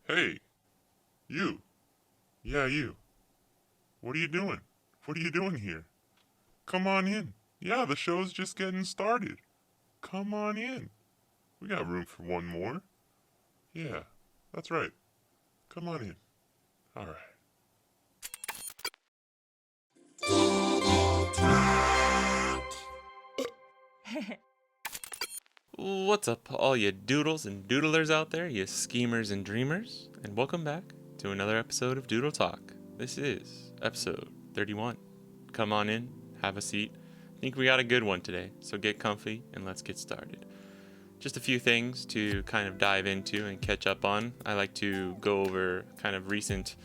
Hey, you. Yeah, you. What are you doing? What are you doing here? Come on in. Yeah, the show's just getting started. Come on in. We got room for one more. Yeah, that's right. Come on in. All right. What's up, all you doodles and doodlers out there, you schemers and dreamers, and welcome back to another episode of Doodle Talk. This is episode 31. Come on in, have a seat. I think we got a good one today, so get comfy and let's get started. Just a few things to kind of dive into and catch up on. I like to go over kind of recent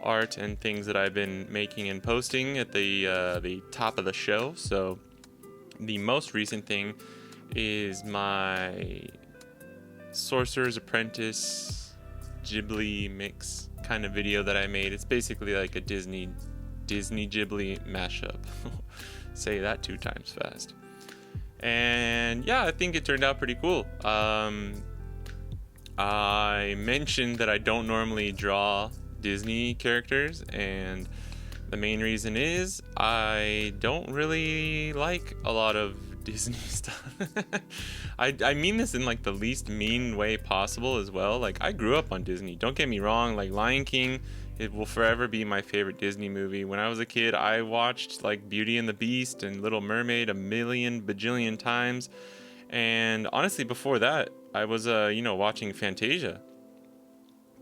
art and things that I've been making and posting at the top of the show. So the most recent thing is my Sorcerer's Apprentice Ghibli mix kind of video that I made. It's basically like a Disney Ghibli mashup. Say that 2 times fast. And yeah, I think it turned out pretty cool. I mentioned that I don't normally draw Disney characters, and the main reason is I don't really like a lot of Disney stuff. I mean this in like the least mean way possible as well. Like, I grew up on Disney. Don't get me wrong. Like, Lion King, it will forever be my favorite Disney movie. When I was a kid, I watched like Beauty and the Beast and Little Mermaid a million bajillion times. And honestly, before that, I was watching Fantasia,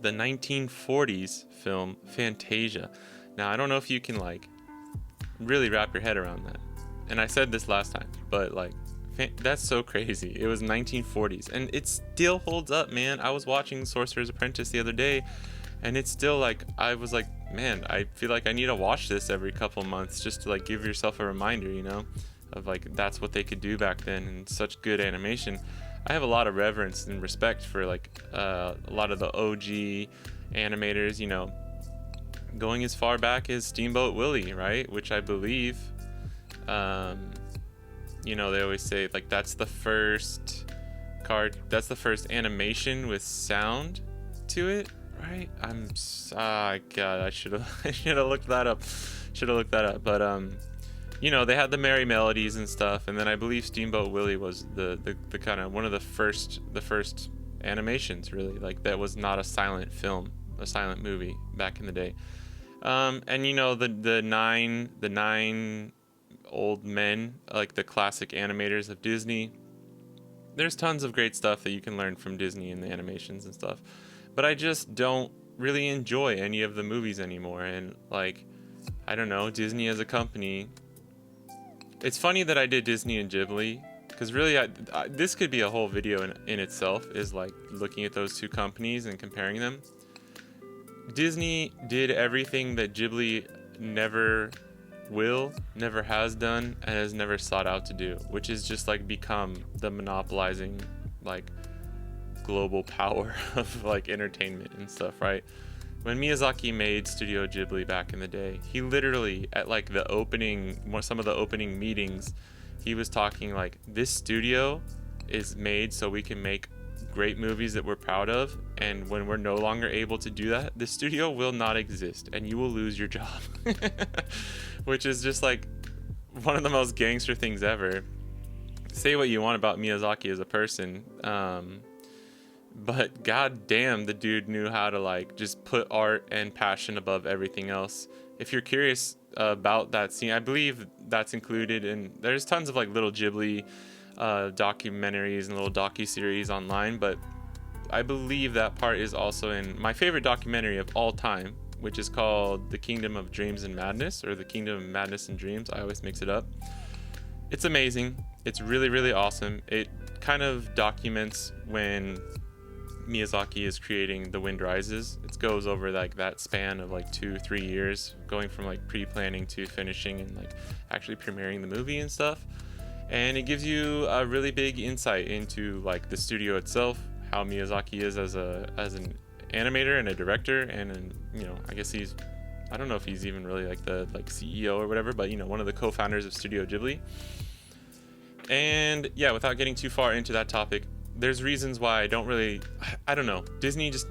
the 1940s film Fantasia. Now, I don't know if you can like really wrap your head around that. And I said this last time, but like, that's so crazy. It was 1940s, and it still holds up, man. I was watching Sorcerer's Apprentice the other day, and it's still like, I was like, man, I feel like I need to watch this every couple months just to like give yourself a reminder, of like, that's what they could do back then, and such good animation. I have a lot of reverence and respect for like a lot of the OG animators, going as far back as Steamboat Willie, right? Which I believe, they always say like that's the first animation with sound to it, right? God, I should have I should have looked that up. But they had the merry melodies and stuff, and then I believe Steamboat Willie was the kind of one of the first animations, really, like, that was not a silent movie back in the day. And the nine old men, like the classic animators of Disney. There's tons of great stuff that you can learn from Disney and the animations and stuff, but I just don't really enjoy any of the movies anymore. And like, I don't know, Disney as a company. It's funny that I did Disney and Ghibli, because really, this could be a whole video in itself, is like looking at those two companies and comparing them. Disney did everything that Ghibli never has done, and has never sought out to do, which is just like become the monopolizing like global power of like entertainment and stuff, right? When Miyazaki made Studio Ghibli back in the day, he literally, at like some of the opening meetings, he was talking like, this studio is made so we can make great movies that we're proud of, and when we're no longer able to do that, the studio will not exist and you will lose your job. Which is just like one of the most gangster things ever. Say what you want about Miyazaki as a person, but god damn, the dude knew how to like just put art and passion above everything else. If you're curious about that scene, I believe that's included in, there's tons of like little Ghibli documentaries and little docu-series online, but I believe that part is also in my favorite documentary of all time, which is called The Kingdom of Dreams and Madness, or The Kingdom of Madness and Dreams. I always mix it up. It's amazing. It's really, really awesome. It kind of documents when Miyazaki is creating The Wind Rises. It goes over like that span of like 2-3 years, going from like pre-planning to finishing and like actually premiering the movie and stuff. And it gives you a really big insight into like the studio itself, how Miyazaki is as an animator and a director, and I guess I don't know if he's even really like the CEO or whatever, but one of the co-founders of Studio Ghibli. And yeah, without getting too far into that topic, there's reasons why I don't know, Disney just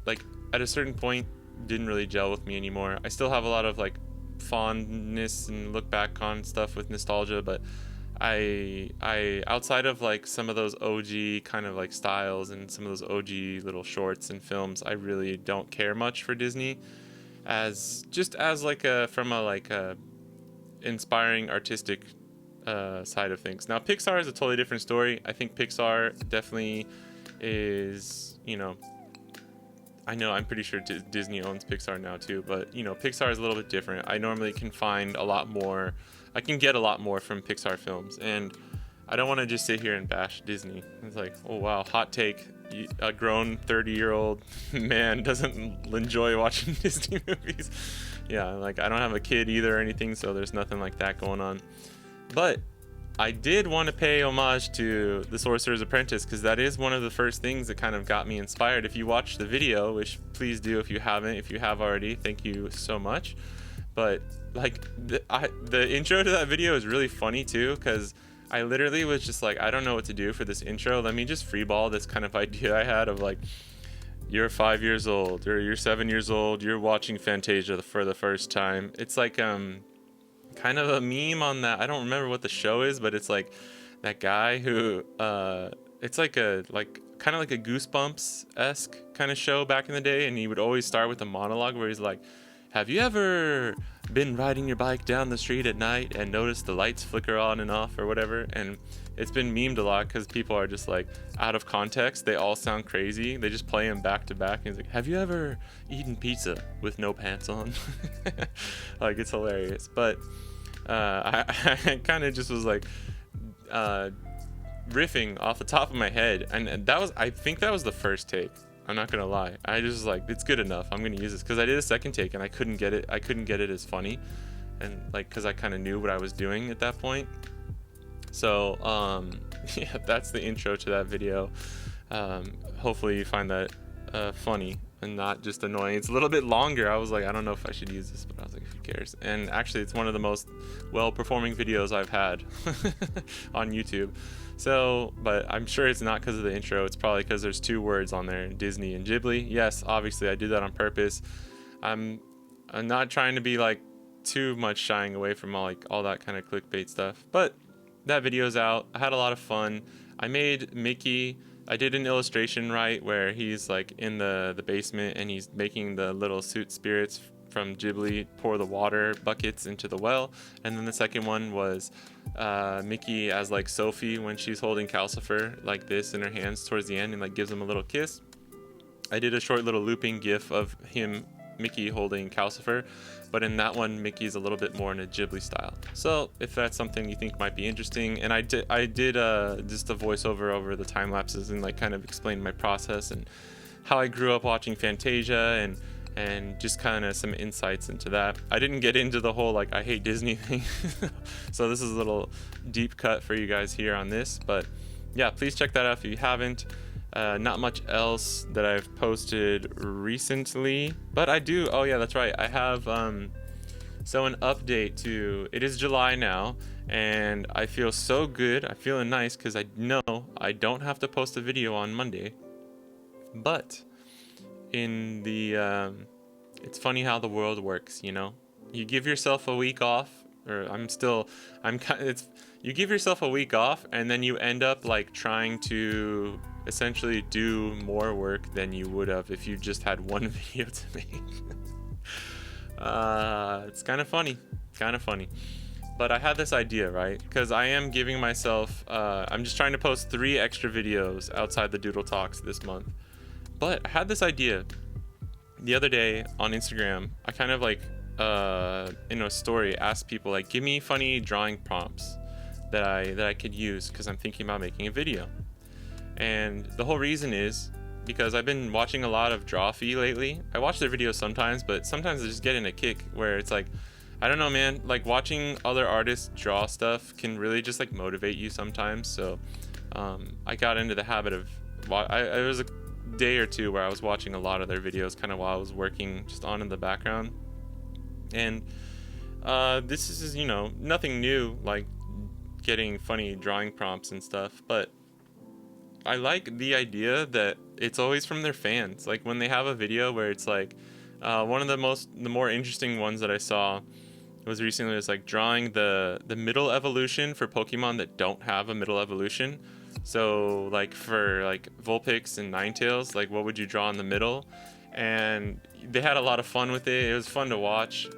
like at a certain point didn't really gel with me anymore. I still have a lot of like fondness and look back on stuff with nostalgia, but I outside of like some of those OG kind of like styles and some of those OG little shorts and films, I really don't care much for Disney as just as like a from a like a inspiring artistic side of things. Now Pixar is a totally different story. I think Pixar definitely is, you know, I know I'm pretty sure Disney owns Pixar now too, but you know, Pixar is a little bit different. I normally can find a lot more, I can get a lot more from Pixar films, and I don't want to just sit here and bash Disney. It's like, oh wow, hot take. A grown 30-year-old man doesn't enjoy watching Disney movies. Yeah, like I don't have a kid either or anything, so there's nothing like that going on. But I did want to pay homage to The Sorcerer's Apprentice, because that is one of the first things that kind of got me inspired. If you watch the video, which please do if you haven't, if you have already, thank you so much. But like the intro to that video is really funny too, because I literally was just like, I don't know what to do for this intro. Let me just freeball this kind of idea I had of like, you're 5 years old or you're 7 years old, you're watching Fantasia for the first time. It's like kind of a meme on that. I don't remember what the show is, but it's like that guy who it's like a kind of like a Goosebumps-esque kind of show back in the day, and he would always start with a monologue where he's like, have you ever been riding your bike down the street at night and noticed the lights flicker on and off or whatever? And it's been memed a lot because people are just like, out of context, they all sound crazy. They just play them back to back. And he's like, have you ever eaten pizza with no pants on? Like, it's hilarious. But I kind of just was like riffing off the top of my head, and that was, I think that was the first take. I'm not gonna lie. I just was like, it's good enough. I'm gonna use this, because I did a second take and I couldn't get it. I couldn't get it as funny, and like, because I kind of knew what I was doing at that point. So yeah, that's the intro to that video. Hopefully you find that funny and not just annoying. It's a little bit longer. I was like, I don't know if I should use this, but I was like, who cares? And actually, it's one of the most well-performing videos I've had on YouTube. So, but I'm sure it's not because of the intro. It's probably because there's 2 words on there, Disney and Ghibli. Yes, obviously I did that on purpose. I'm not trying to be like too much shying away from all that kind of clickbait stuff. But that video's out. I had a lot of fun. I made Mickey. I did an illustration right where he's like in the basement and he's making the little suit spirits from Ghibli pour the water buckets into the well. And then the second one was Mickey as like Sophie when she's holding Calcifer like this in her hands towards the end and like gives him a little kiss. I did a short little looping gif of Mickey holding Calcifer, but in that one Mickey's a little bit more in a Ghibli style. So if that's something you think might be interesting, and I did just a voiceover over the time lapses and like kind of explain my process and how I grew up watching Fantasia and just kind of some insights into that. I didn't get into the whole like I hate Disney thing. So this is a little deep cut for you guys here on this, but yeah, please check that out if you haven't. Not much else that I've posted recently, but I do. Oh yeah, that's right. I have so an update to, it is July now, and I feel so good. I'm feeling nice because I know I don't have to post a video on Monday. But in the it's funny how the world works, you know. You give yourself a week off, or you give yourself a week off, and then you end up like trying to essentially do more work than you would have if you just had one video to make. It's kind of funny, but I had this idea, right? Because I am giving myself I'm just trying to post 3 extra videos outside the Doodle Talks this month. But I had this idea the other day on Instagram. I kind of like in a story asked people like, give me funny drawing prompts that I could use because I'm thinking about making a video. And the whole reason is because I've been watching a lot of Drawfee lately. I watch their videos sometimes, but sometimes I just get in a kick where it's like, I don't know, man, like watching other artists draw stuff can really just like motivate you sometimes. So I got into the habit of, it was a day or two where I was watching a lot of their videos kind of while I was working just on in the background. And this is, you know, nothing new, like getting funny drawing prompts and stuff, but I like the idea that it's always from their fans. Like when they have a video where it's like, one of the more interesting ones that I saw was recently was like drawing the middle evolution for Pokemon that don't have a middle evolution. So like for like Vulpix and Ninetales, like what would you draw in the middle? And they had a lot of fun with it. It was fun to watch.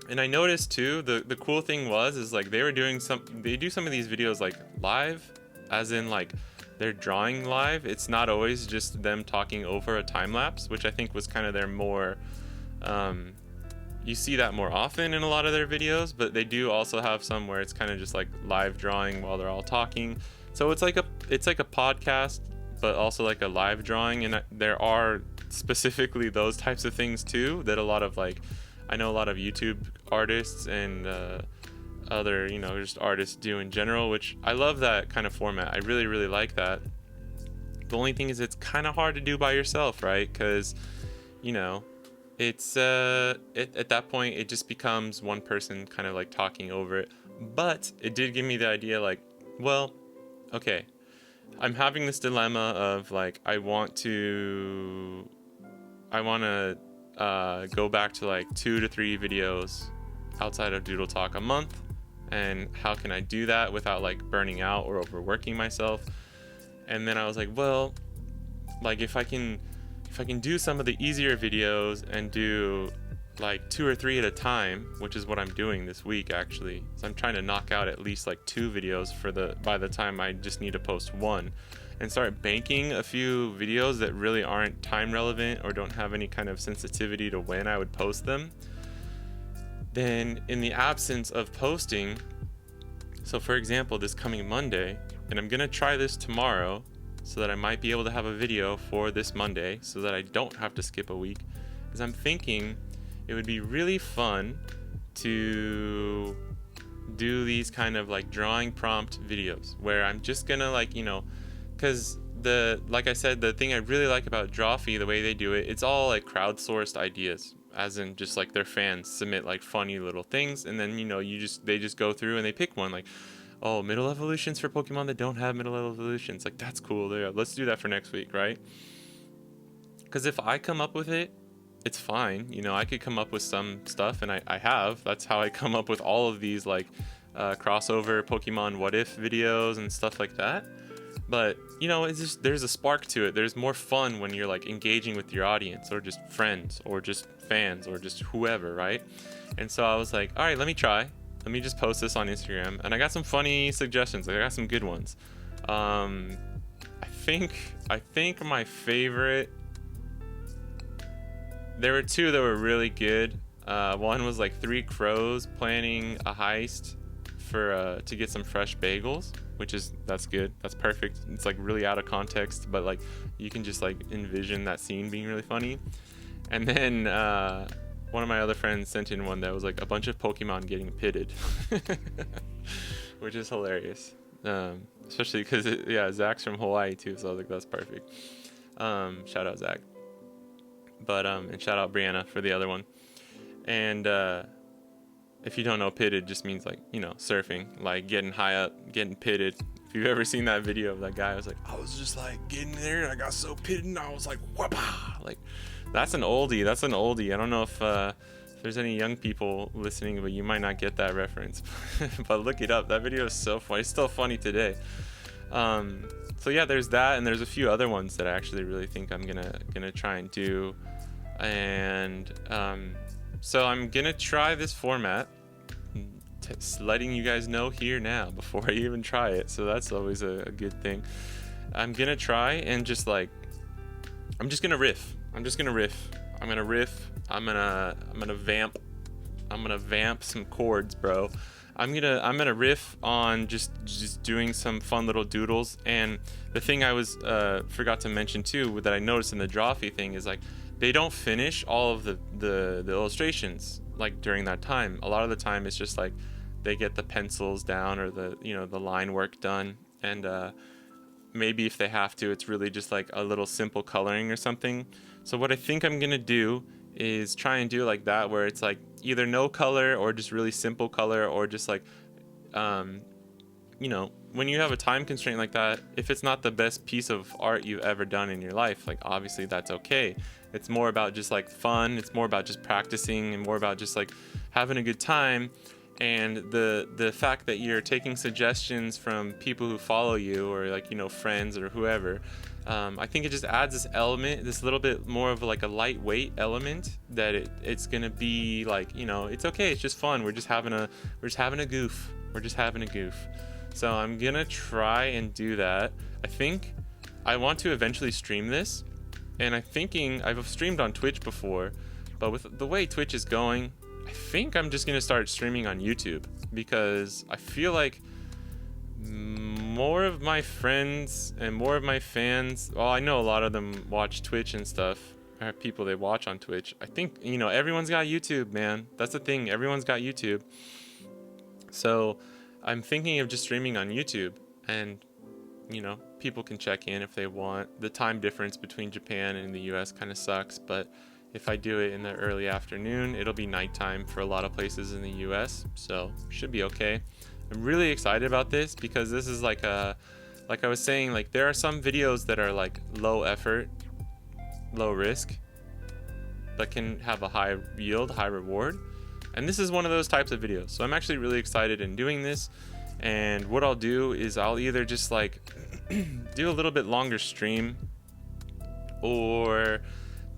And I noticed too, the cool thing is like they do some of these videos like live, as in like they're drawing live. It's not always just them talking over a time lapse, which I think was kind of their more, you see that more often in a lot of their videos, but they do also have some where it's kind of just like live drawing while they're all talking. So it's like a podcast, but also like a live drawing. And there are specifically those types of things too, that I know a lot of YouTube artists and other, just artists do in general, which I love that kind of format. I really, really like that. The only thing is it's kind of hard to do by yourself, right? Because, it's at that point it just becomes one person kind of like talking over it. But it did give me the idea like, well, okay, I'm having this dilemma of like I want to go back to like 2 to 3 videos outside of Doodle Talk a month, and how can I do that without like burning out or overworking myself? And then I was like, well, like if I can do some of the easier videos and do like 2 or 3 at a time, which is what I'm doing this week actually. So I'm trying to knock out at least like 2 videos by the time I just need to post 1, and start banking a few videos that really aren't time relevant or don't have any kind of sensitivity to when I would post them. Then in the absence of posting, so for example, this coming Monday, and I'm gonna try this tomorrow so that I might be able to have a video for this Monday so that I don't have to skip a week, because I'm thinking it would be really fun to do these kind of like drawing prompt videos where I'm just gonna like, because like I said, the thing I really like about Drawfee, the way they do it, it's all like crowdsourced ideas, as in just like their fans submit like funny little things, and then they just go through and they pick one, like, oh, middle evolutions for Pokemon that don't have middle evolutions. Like, that's cool. Yeah, let's do that for next week, right? Because if I come up with it, it's fine. I could come up with some stuff, and I have. That's how I come up with all of these like crossover Pokemon what if videos and stuff like that. But it's just, there's a spark to it. There's more fun when you're like engaging with your audience, or just friends, or just fans, or just whoever, right? And so I was like, all right, let me try. Let me just post this on Instagram. And I got some funny suggestions. I got some good ones. I think my favorite, there were 2 that were really good. One was like 3 crows planning a heist to get some fresh bagels, that's good. That's perfect. It's like really out of context, but like you can just like envision that scene being really funny. And then one of my other friends sent in one that was like a bunch of Pokemon getting pitted, which is hilarious. Especially because Zach's from Hawaii too, so I was like, that's perfect. Shout out Zach. But and shout out Brianna for the other one. And if you don't know, pitted just means like, surfing, like getting high up, getting pitted. If you've ever seen that video of that guy, I was like, I was just like getting there and I got so pitted and I was like, whoopah! Like, that's an oldie. I don't know if there's any young people listening, but you might not get that reference. But look it up. That video is so funny. It's still funny today. So yeah, there's that, and there's a few other ones that I actually really think I'm gonna try and do. And so I'm gonna try this format, letting you guys know here now before I even try it. So that's always a good thing. I'm gonna try and just like, I'm just gonna riff. I'm gonna vamp some chords, bro. I'm gonna riff on just doing some fun little doodles. And the thing I was forgot to mention too, that I noticed in the Drawfee thing, is like they don't finish all of the illustrations like during that time. A lot of the time it's just like they get the pencils down or the line work done, and maybe if they have to, it's really just like a little simple coloring or something. So what I think I'm gonna do is try and do like that, where it's like either no color or just really simple color, or just like when you have a time constraint like that, if it's not the best piece of art you've ever done in your life, like obviously that's okay. It's more about just like fun. It's more about just practicing and more about just like having a good time. And the fact that you're taking suggestions from people who follow you or like, you know, friends or whoever, I think it just adds this element, this little bit more of like a lightweight element that it's gonna be like, you know, it's okay. It's just fun. We're just having a goof. We're just having a goof. So I'm gonna try and do that. I think I want to eventually stream this, and I've streamed on Twitch before, but with the way Twitch is going, I think I'm just gonna start streaming on YouTube, because I feel like more of my friends and more of my fans, well, I know a lot of them watch Twitch and stuff, or people they watch on Twitch. I think, you know, everyone's got YouTube, man. That's the thing. Everyone's got YouTube. So I'm thinking of just streaming on YouTube, and, you know, people can check in if they want. The time difference between Japan and the US kind of sucks, but if I do it in the early afternoon, it'll be nighttime for a lot of places in the US, so should be okay. I'm really excited about this because this is like I was saying, like there are some videos that are like low effort, low risk, but can have a high yield, high reward. And this is one of those types of videos. So I'm actually really excited in doing this. And what I'll do is I'll either just like do a little bit longer stream, or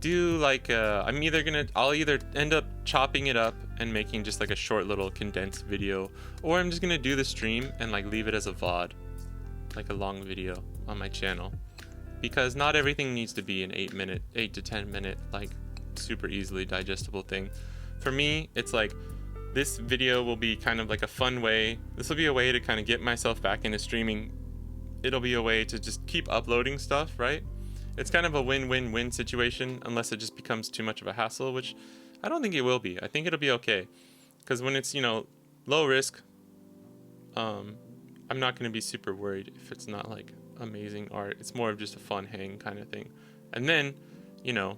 do like I'll either end up chopping it up and making just like a short little condensed video, or I'm just gonna do the stream and like leave it as a VOD, like a long video on my channel, because not everything needs to be an 8 to 10 minute like super easily digestible thing. For me, it's like this video will be kind of like a fun way. This will be a way to kind of get myself back into streaming. It'll be a way to just keep uploading stuff, right? It's kind of a win-win-win situation, unless it just becomes too much of a hassle, which I don't think it will be. I think it'll be okay, because when it's, you know, low risk, I'm not going to be super worried if it's not like amazing art. It's more of just a fun hang kind of thing. And then, you know,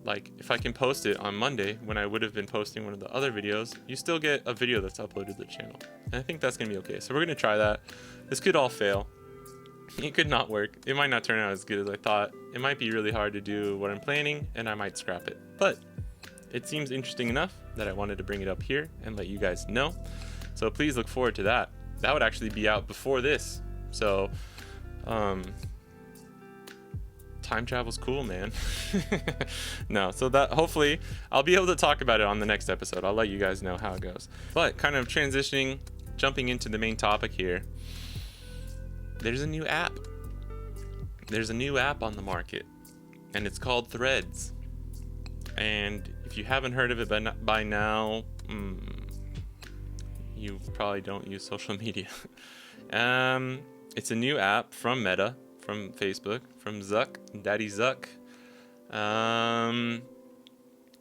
like if I can post it on Monday when I would have been posting one of the other videos, you still get a video that's uploaded to the channel. And I think that's going to be okay. So we're going to try that. This could all fail. It could not work. It might not turn out as good as I thought. It might be really hard to do what I'm planning, and I might scrap it. But it seems interesting enough that I wanted to bring it up here and let you guys know. So please look forward to that. That would actually be out before this. So, time travel's cool, man. No, so that hopefully I'll be able to talk about it on the next episode. I'll let you guys know how it goes. But kind of jumping into the main topic here. There's a new app. There's a new app on the market, and it's called Threads. And if you haven't heard of it by now, you probably don't use social media. It's a new app from Meta, from Facebook, from Zuck, Daddy Zuck.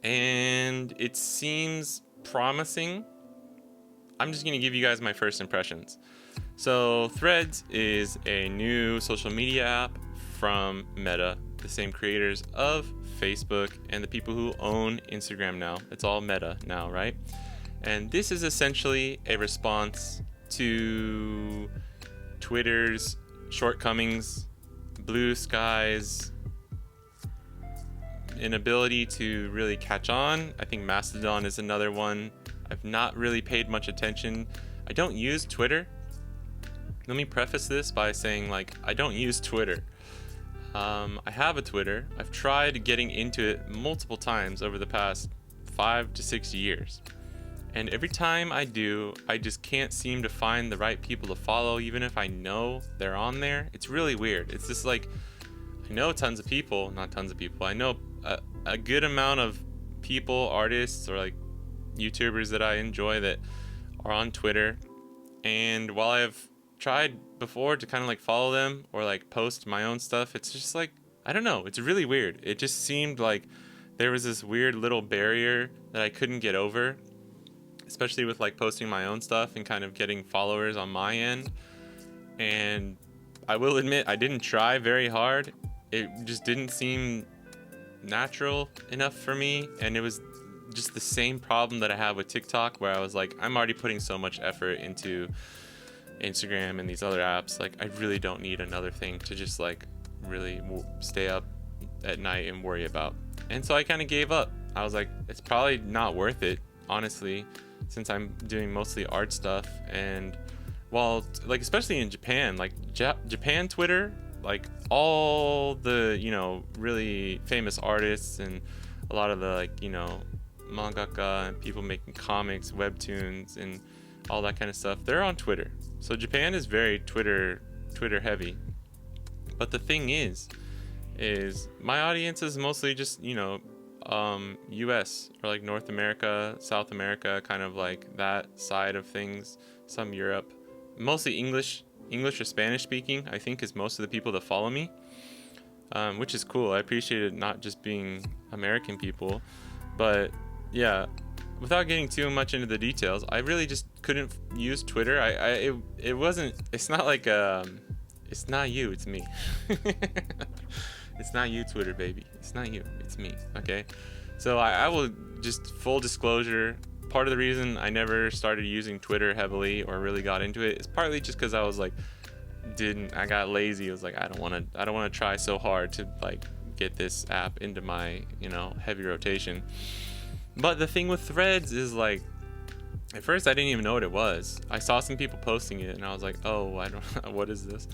And it seems promising. I'm just going to give you guys my first impressions. So Threads is a new social media app from Meta, the same creators of Facebook and the people who own Instagram now. It's all Meta now, right? And this is essentially a response to Twitter's shortcomings, Blue Sky's inability to really catch on. I think Mastodon is another one. I've not really paid much attention. I don't use Twitter. Let me preface this by saying, like, I don't use Twitter. I have a Twitter. I've tried getting into it multiple times over the past 5 to 6 years. And every time I do, I just can't seem to find the right people to follow, even if I know they're on there. It's really weird. It's just like, I know tons of people, not tons of people. I know a good amount of people, artists, or like YouTubers that I enjoy that are on Twitter. And while I've tried before to kind of like follow them or like post my own stuff, it's just like, I don't know, it's really weird. It just seemed like there was this weird little barrier that I couldn't get over, especially with like posting my own stuff and kind of getting followers on my end. And I will admit, I didn't try very hard. It just didn't seem natural enough for me. And it was just the same problem that I have with TikTok, where I was like, I'm already putting so much effort into Instagram and these other apps, like I really don't need another thing to just like really stay up at night and worry about. And so I kind of gave up. I was like, it's probably not worth it, honestly, since I'm doing mostly art stuff. And while like especially in Japan, like Japan Twitter, like all the, you know, really famous artists and a lot of the, like, you know, mangaka and people making comics, webtoons, and all that kind of stuff, they're on Twitter. So Japan is very Twitter heavy. But the thing is my audience is mostly just, you know, US or like North America, South America, kind of like that side of things, some Europe, mostly English or Spanish speaking, I think, is most of the people that follow me, which is cool. I appreciate it not just being American people. But yeah, without getting too much into the details, I really just couldn't use Twitter. It's not like it's not you, it's me. It's not you, Twitter baby, it's not you, it's me. Okay, so I will just, full disclosure, part of the reason I never started using Twitter heavily or really got into it is partly just because I was like, I got lazy. I was like, I don't want to try so hard to like get this app into my, you know, heavy rotation. But the thing with Threads is like, at first I didn't even know what it was. I saw some people posting it and I was like, oh, I don't what is this?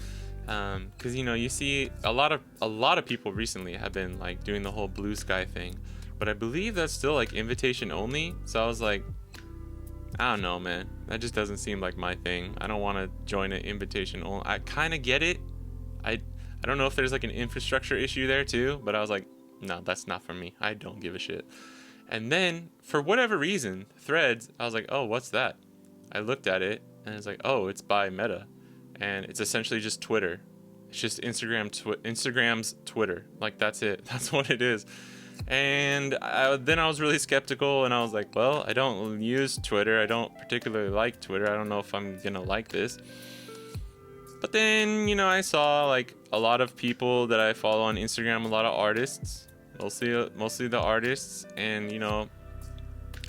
Because, you know, you see a lot of people recently have been like doing the whole blue sky thing, but I believe that's still like invitation only. So I was like, I don't know, man, that just doesn't seem like my thing. I don't want to join an invitation only. I kind of get it. I don't know if there's like an infrastructure issue there too, but I was like, no, that's not for me. I don't give a shit. And then for whatever reason, Threads, I was like, oh, what's that? I looked at it and it's like, oh, it's by Meta, and it's essentially just Twitter. It's just Instagram's Twitter. Like, that's it. That's what it is. And then I was really skeptical, and I was like, well, I don't use Twitter. I don't particularly like Twitter. I don't know if I'm gonna like this. But then, you know, I saw like a lot of people that I follow on Instagram, a lot of artists, mostly the artists. And, you know,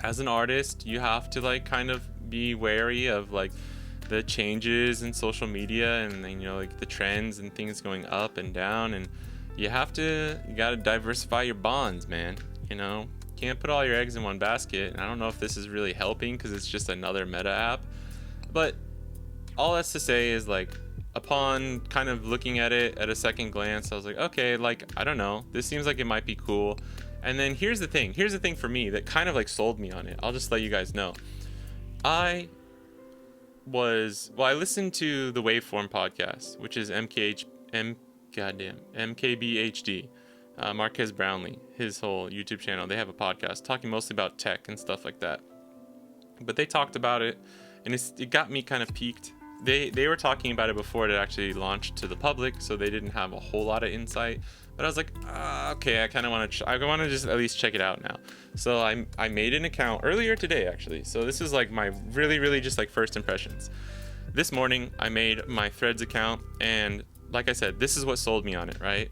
as an artist, you have to like kind of be wary of like the changes in social media and, you know, like the trends and things going up and down. And you gotta diversify your bonds, man. You know, can't put all your eggs in one basket. And I don't know if this is really helping because it's just another Meta app. But all that's to say is, like, upon kind of looking at it at a second glance, I was like, okay, like, I don't know, this seems like it might be cool. And then here's the thing for me that kind of like sold me on it. I'll just let you guys know. I listened to the Waveform podcast, which is MKBHD, Marquez Brownlee, his whole YouTube channel. They have a podcast talking mostly about tech and stuff like that. But they talked about it, and it got me kind of piqued. They were talking about it before it actually launched to the public, so they didn't have a whole lot of insight. But I was like, okay, I kind of want to. I want to just at least check it out now. So I made an account earlier today, actually. So this is like my really just like first impressions. This morning I made my Threads account, and like I said, this is what sold me on it, right?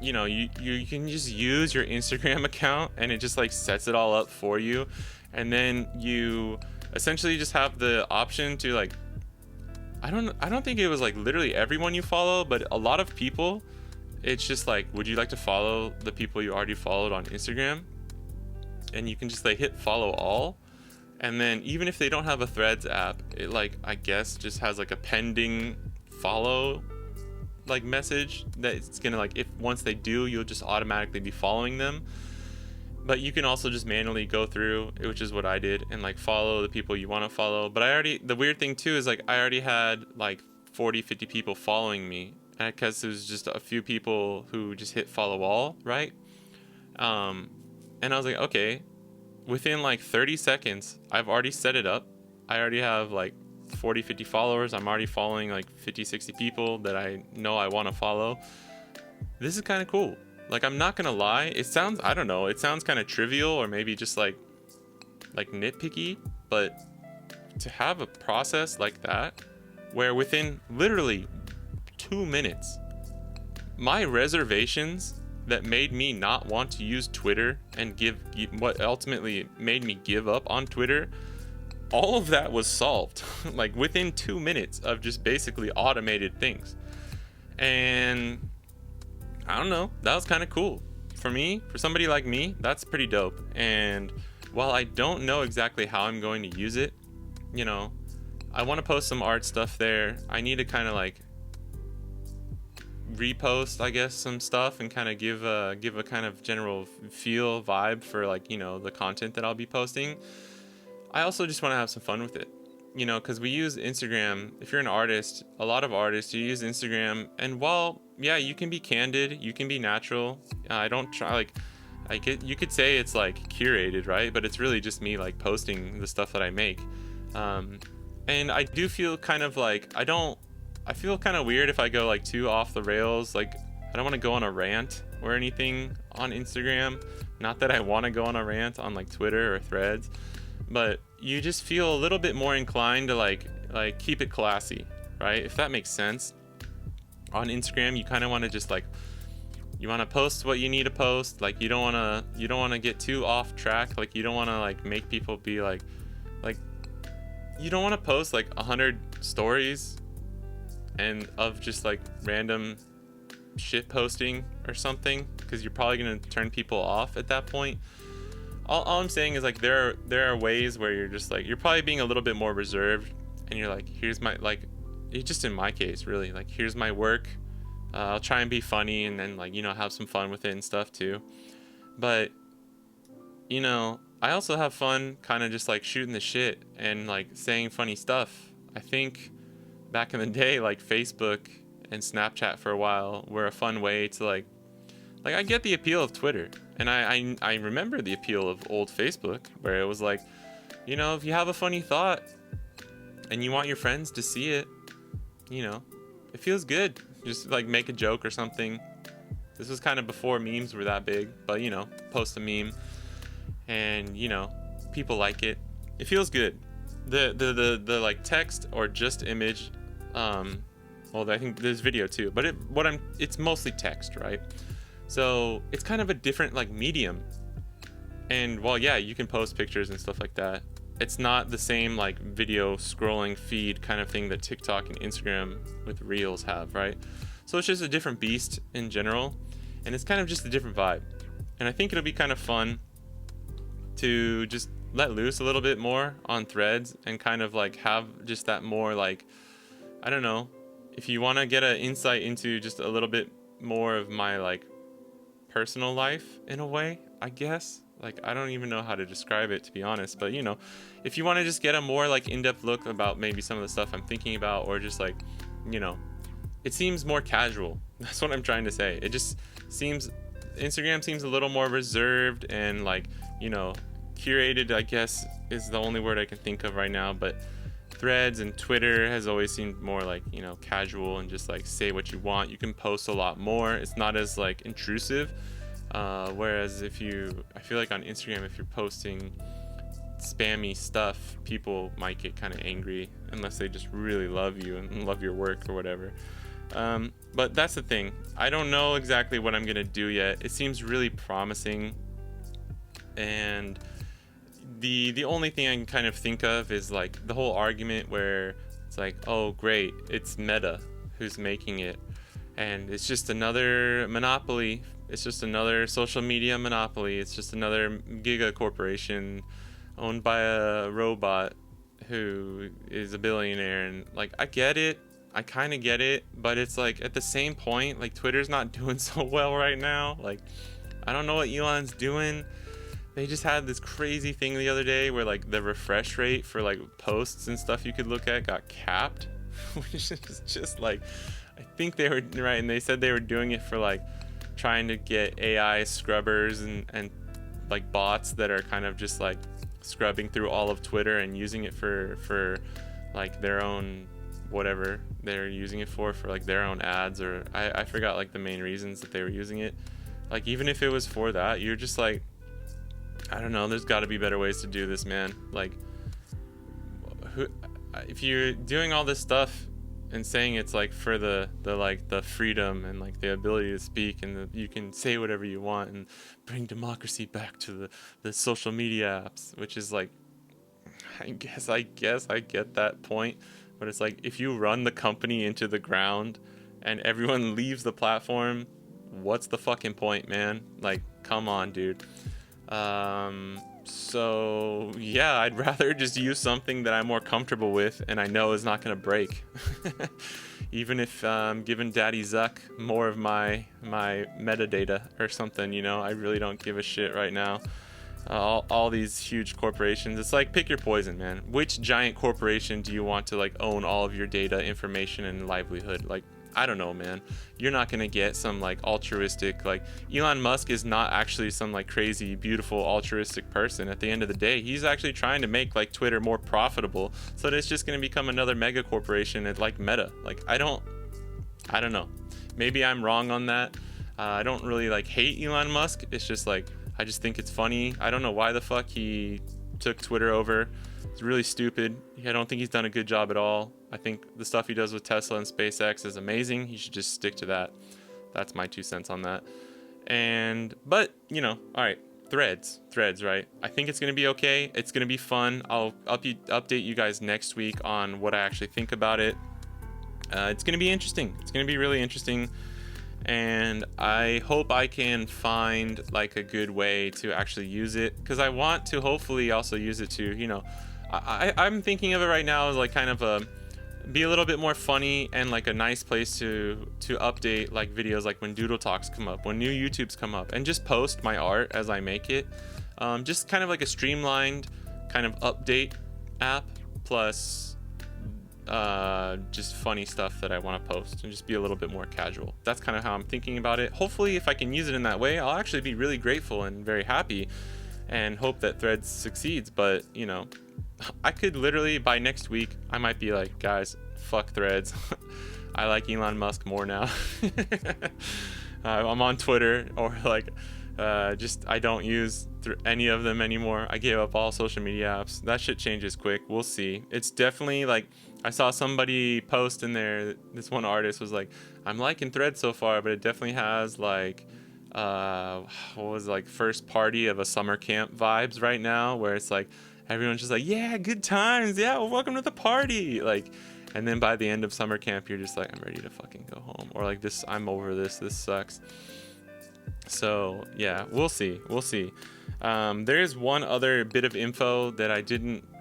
You can just use your Instagram account, and it just like sets it all up for you, and then you essentially just have the option to like, I don't think it was like literally everyone you follow, but a lot of people, it's just like, would you like to follow the people you already followed on Instagram? And you can just like hit follow all, and then even if they don't have a Threads app, it like, I guess, just has like a pending follow like message that it's gonna like, if once they do, you'll just automatically be following them. But you can also just manually go through, which is what I did, and like follow the people you want to follow. But the weird thing too is like, I already had like 40-50 people following me, because there's just a few people who just hit follow all, right? And I was like, okay, within like 30 seconds, I've already set it up. I already have like 40-50 followers. I'm already following like 50-60 people that I know I want to follow. This is kind of cool. Like, I'm not gonna lie, it sounds kind of trivial or maybe just like nitpicky, but to have a process like that where within literally 2 minutes, my reservations that made me not want to use Twitter and what ultimately made me give up on Twitter all of that was solved like within 2 minutes of just basically automated things. And I don't know, that was kind of cool. For me, for somebody like me, that's pretty dope. And while I don't know exactly how I'm going to use it, you know, I want to post some art stuff there. I need to kind of like repost, I guess, some stuff and kind of give a kind of general feel vibe for like, you know, the content that I'll be posting. I also just want to have some fun with it, you know, because we use Instagram. If you're an artist, a lot of artists, you use Instagram, and while yeah, you can be candid, you can be natural. I don't try like you could say it's like curated, right? But it's really just me like posting the stuff that I make. And I do feel kind of like I feel kind of weird if I go like too off the rails. Like I don't want to go on a rant or anything on Instagram. Not that I want to go on a rant on like Twitter or Threads, but you just feel a little bit more inclined to like keep it classy, right? If that makes sense. On Instagram, you kind of want to just like, you want to post what you need to post. Like you don't want to get too off track. Like you don't want to like make people be like you don't want to post like 100 stories and of just like random shit posting or something, because you're probably going to turn people off at that point. All I'm saying is like there are ways where you're just like, you're probably being a little bit more reserved, and you're like, here's my, like, it's just in my case really, like here's my work. I'll try and be funny and then like, you know, have some fun with it and stuff too. But you know, I also have fun kind of just like shooting the shit and like saying funny stuff. I think back in the day, like Facebook and Snapchat for a while were a fun way to like I get the appeal of Twitter, and I remember the appeal of old Facebook, where it was like, you know, if you have a funny thought and you want your friends to see it, you know, it feels good. Just like make a joke or something. This was kind of before memes were that big, but you know, post a meme and you know, people like it. It feels good. The like text or just image, well, I think there's video too, but it's mostly text, right? So it's kind of a different like medium. And while yeah, you can post pictures and stuff like that, it's not the same like video scrolling feed kind of thing that TikTok and Instagram with Reels have, right? So it's just a different beast in general, and it's kind of just a different vibe. And I think it'll be kind of fun to just let loose a little bit more on Threads and kind of like have just that more like, I don't know, if you want to get an insight into just a little bit more of my like personal life in a way, I guess. Like I don't even know how to describe it, to be honest, but you know, if you want to just get a more like in-depth look about maybe some of the stuff I'm thinking about, or just like, you know, it seems more casual. That's what I'm trying to say. It just seems, Instagram seems a little more reserved and like, you know, curated, I guess is the only word I can think of right now. But Threads and Twitter has always seemed more like, you know, casual and just like say what you want. You can post a lot more. It's not as like intrusive. Whereas I feel like on Instagram, if you're posting spammy stuff, people might get kind of angry unless they just really love you and love your work or whatever. But that's the thing. I don't know exactly what I'm gonna do yet. It seems really promising, and the only thing I can kind of think of is like the whole argument where it's like, oh great, it's Meta who's making it, and it's just another monopoly. It's just another social media monopoly. It's just another giga corporation owned by a robot who is a billionaire. And like, I get it. I kind of get it, but it's like at the same point, like Twitter's not doing so well right now. Like, I don't know what Elon's doing. They just had this crazy thing the other day where like the refresh rate for like posts and stuff you could look at got capped, which is just like, I think they were right, and they said they were doing it for like trying to get AI scrubbers and like bots that are kind of just like scrubbing through all of Twitter and using it for like their own whatever they're using it for like their own ads, or I forgot like the main reasons that they were using it. Like even if it was for that, you're just like, I don't know, there's got to be better ways to do this, man. Like if you're doing all this stuff and saying it's like for the like the freedom and like the ability to speak, and you can say whatever you want and bring democracy back to the social media apps, which is like, I get that point, but it's like if you run the company into the ground and everyone leaves the platform, what's the fucking point, man? Like, come on, dude. So yeah, I'd rather just use something that I'm more comfortable with and I know is not gonna break. Even if giving Daddy Zuck more of my metadata or something, you know, I really don't give a shit right now. All these huge corporations, it's like, pick your poison, man. Which giant corporation do you want to like own all of your data, information, and livelihood? Like, I don't know, man. You're not gonna get some like altruistic, like, Elon Musk is not actually some like crazy beautiful altruistic person. At the end of the day, he's actually trying to make like Twitter more profitable, so that it's just gonna become another mega corporation at like Meta. Like, I don't know. Maybe I'm wrong on that. I don't really like hate Elon Musk. It's just like, I just think it's funny. I don't know why the fuck he took Twitter over. It's really stupid. I don't think he's done a good job at all. I think the stuff he does with Tesla and SpaceX is amazing. He should just stick to that. That's my 2 cents on that. But, you know, all right, threads, right? I think it's going to be okay. It's going to be fun. I'll update you guys next week on what I actually think about it. It's going to be interesting. It's going to be really interesting. And I hope I can find like a good way to actually use it, because I want to hopefully also use it to, you know, I'm thinking of it right now as like kind of be a little bit more funny and like a nice place to update like videos, like when Doodle Talks come up, when new YouTubes come up, and just post my art as I make it. Just kind of like a streamlined kind of update app, plus just funny stuff that I want to post, and just be a little bit more casual. That's kind of how I'm thinking about it. Hopefully, if I can use it in that way, I'll actually be really grateful and very happy, and hope that Threads succeeds. But, you know, I could literally, by next week, I might be like, guys, fuck Threads. I like Elon Musk more now. I'm on Twitter, or like, just I don't use any of them anymore. I gave up all social media apps. That shit changes quick. We'll see. It's definitely like, I saw somebody post in there, this one artist was like, I'm liking Threads so far, but it definitely has like what was it, like first party of a summer camp vibes right now, where it's like everyone's just like, yeah, good times, yeah, well, welcome to the party, like, and then by the end of summer camp you're just like, I'm ready to fucking go home, or like, this, I'm over this sucks. So yeah, we'll see. There is one other bit of info that I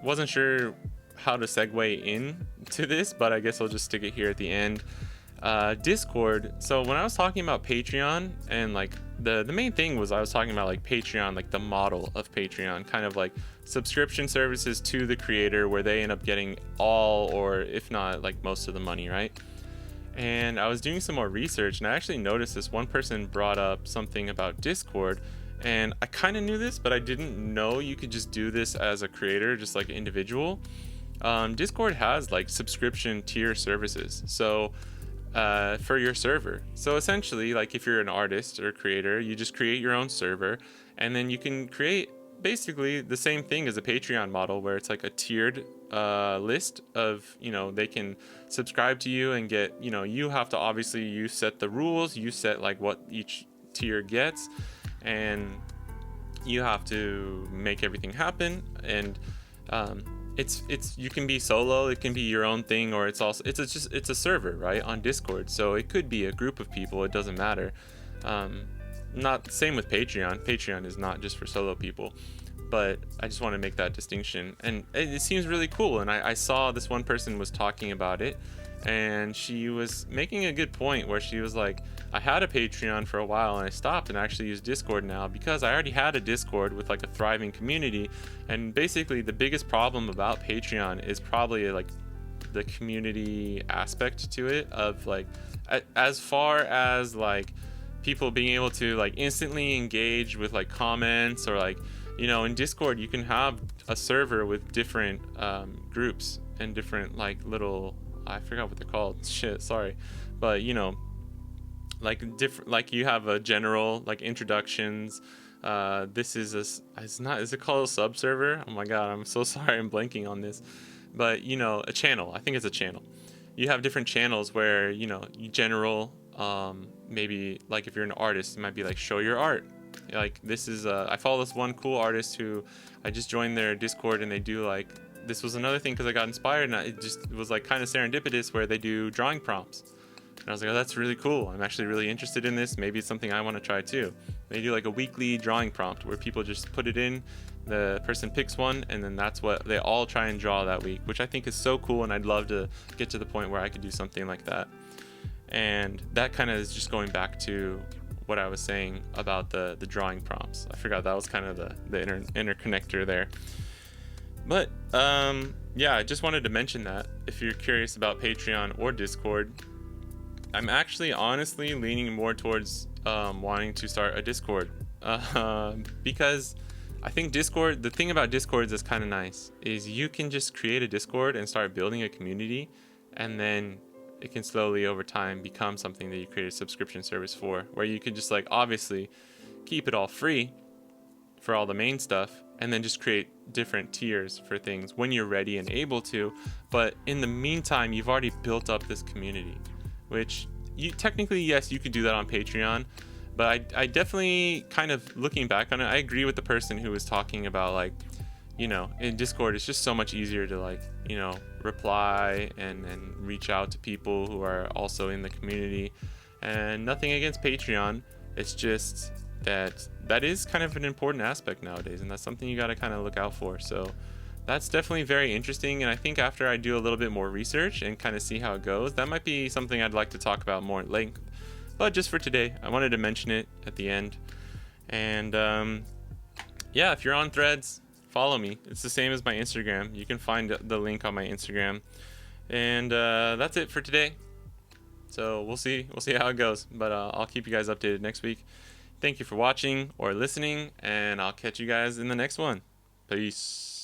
wasn't sure how to segue in to this, but I guess I'll just stick it here at the end. Discord. So when I was talking about Patreon, and like the main thing was I was talking about like Patreon, like the model of Patreon, kind of like subscription services to the creator, where they end up getting all, or if not like most of the money, right? And I was doing some more research, and I actually noticed this one person brought up something about Discord, and I kind of knew this, but I didn't know you could just do this as a creator, just like an individual. Discord has like subscription tier services, so for your server. So essentially, like if you're an artist or creator, you just create your own server, and then you can create basically the same thing as a Patreon model, where it's like a tiered list of, you know, they can subscribe to you and get, you know, you have to obviously, you set the rules, you set like what each tier gets, and you have to make everything happen. And it's you can be solo, it can be your own thing, or it's a server, right, on Discord. So it could be a group of people, it doesn't matter. Not same with Patreon is not just for solo people, but I just want to make that distinction. And it seems really cool, and I saw this one person was talking about it, and she was making a good point, where she was like, I had a Patreon for a while and I stopped and actually use Discord now, because I already had a Discord with like a thriving community. And basically the biggest problem about Patreon is probably like the community aspect to it, of like, as far as like people being able to like instantly engage with like comments, or like, you know, in Discord you can have a server with different groups and different like little, I forgot what they're called, shit, sorry, but you know, like different, like you have a general like introductions. This is is it called a sub server? Oh my god, I'm so sorry, I'm blanking on this. But you know, a channel, I think it's a channel. You have different channels where, you know, general, maybe like if you're an artist, it might be like show your art. Like this is I follow this one cool artist who I just joined their Discord, and they do like this was another thing because I got inspired, and it just was like kind of serendipitous where they do drawing prompts. And I was like, oh, that's really cool. I'm actually really interested in this. Maybe it's something I want to try too. They do like a weekly drawing prompt where people just put it in, the person picks one, and then that's what they all try and draw that week, which I think is so cool. And I'd love to get to the point where I could do something like that. And that kind of is just going back to what I was saying about the drawing prompts. I forgot that was kind of the interconnector there. But yeah, I just wanted to mention that if you're curious about Patreon or Discord, I'm actually honestly leaning more towards wanting to start a Discord because I think Discord, the thing about Discords that's kind of nice is you can just create a Discord and start building a community, and then it can slowly over time become something that you create a subscription service for, where you can just like obviously keep it all free for all the main stuff, and then just create different tiers for things when you're ready and able to. But in the meantime, you've already built up this community, which you technically, yes, you could do that on Patreon, but I definitely kind of looking back on it, I agree with the person who was talking about like, you know, in Discord, it's just so much easier to like, you know, reply and reach out to people who are also in the community. And nothing against Patreon. It's just that is kind of an important aspect nowadays, and that's something you got to kind of look out for. So that's definitely very interesting, and I think after I do a little bit more research and kind of see how it goes, that might be something I'd like to talk about more at length. But just for today, I wanted to mention it at the end. And yeah, if you're on Threads, follow me. It's the same as my Instagram. You can find the link on my Instagram. And that's it for today. So we'll see how it goes, but I'll keep you guys updated next week. Thank you for watching or listening, and I'll catch you guys in the next one. Peace.